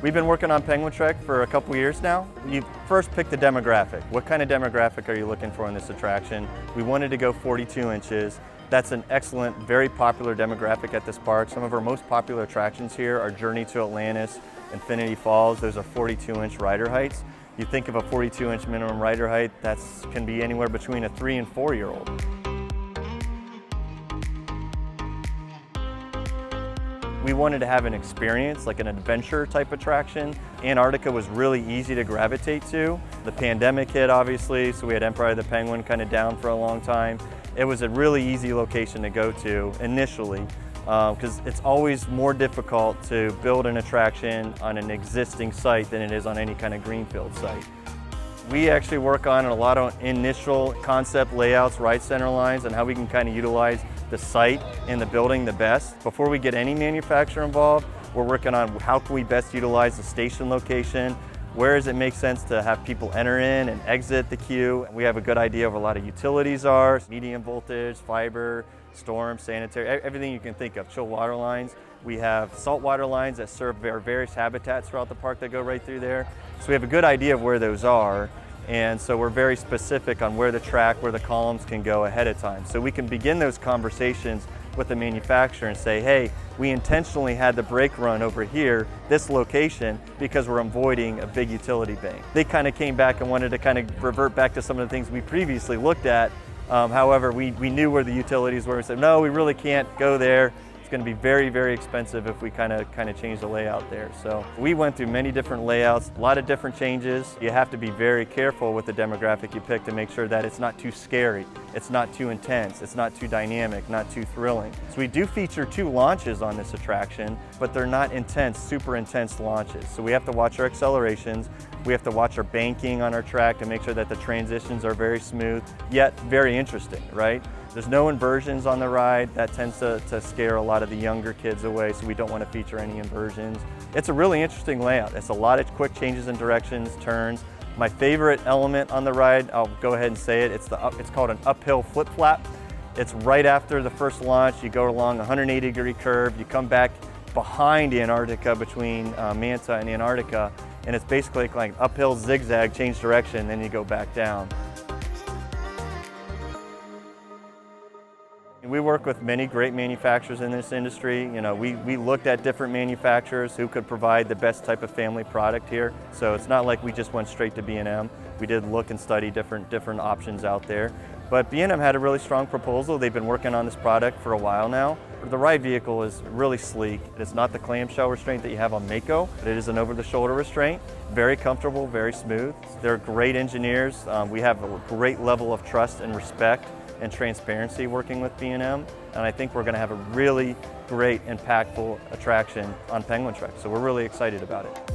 We've been working on Penguin Trek for a couple years now. You first pick the demographic. What kind of demographic are you looking for in this attraction? We wanted to go 42 inches. That's an excellent, very popular demographic at this park. Some of our most popular attractions here are Journey to Atlantis, Infinity Falls. Those are 42-inch rider heights. You think of a 42-inch minimum rider height, that can be anywhere between a 3- and 4-year-old. We wanted to have an experience, like an adventure type attraction. Antarctica was really easy to gravitate to. The pandemic hit, obviously, so we had Empire of the Penguin kind of down for a long time. It was a really easy location to go to initially, because it's always more difficult to build an attraction on an existing site than it is on any kind of greenfield site. We actually work on a lot of initial concept layouts, ride center lines, and how we can kind of utilize the site and the building the best. Before we get any manufacturer involved, we're working on how can we best utilize the station location, where does it make sense to have people enter in and exit the queue. We have a good idea of where a lot of utilities are, medium voltage, fiber, storm, sanitary, everything you can think of, chill water lines. We have saltwater lines that serve various habitats throughout the park that go right through there. So we have a good idea of where those are. And so we're very specific on where the track, where the columns can go ahead of time. So we can begin those conversations with the manufacturer and say, hey, we intentionally had the brake run over here, this location, because we're avoiding a big utility bank. They kind of came back and wanted to kind of revert back to some of the things we previously looked at. However, we knew where the utilities were. We said, no, we really can't go there. It's going to be very, very expensive if we kind of change the layout there. So we went through many different layouts, a lot of different changes. You have to be very careful with the demographic you pick to make sure that it's not too scary, it's not too intense, it's not too dynamic, not too thrilling. So we do feature 2 launches on this attraction, but they're not intense, super intense launches. So we have to watch our accelerations, we have to watch our banking on our track to make sure that the transitions are very smooth, yet very interesting, right? There's no inversions on the ride. That tends to scare a lot of the younger kids away, so we don't want to feature any inversions. It's a really interesting layout. It's a lot of quick changes in directions, turns. My favorite element on the ride, I'll go ahead and say it, it's called an uphill flip-flap. It's right after the first launch. You go along a 180-degree curve, you come back behind Antarctica, between Manta and Antarctica, and it's basically like uphill zigzag, change direction, then you go back down. We work with many great manufacturers in this industry. You know, we looked at different manufacturers who could provide the best type of family product here. So it's not like we just went straight to B&M. We did look and study different options out there. But B&M had a really strong proposal. They've been working on this product for a while now. The ride vehicle is really sleek. It's not the clamshell restraint that you have on Mako, but it is an over-the-shoulder restraint. Very comfortable, very smooth. They're great engineers. We have a great level of trust and respect and transparency working with B&M, and I think we're going to have a really great, impactful attraction on Penguin Trek, so we're really excited about it.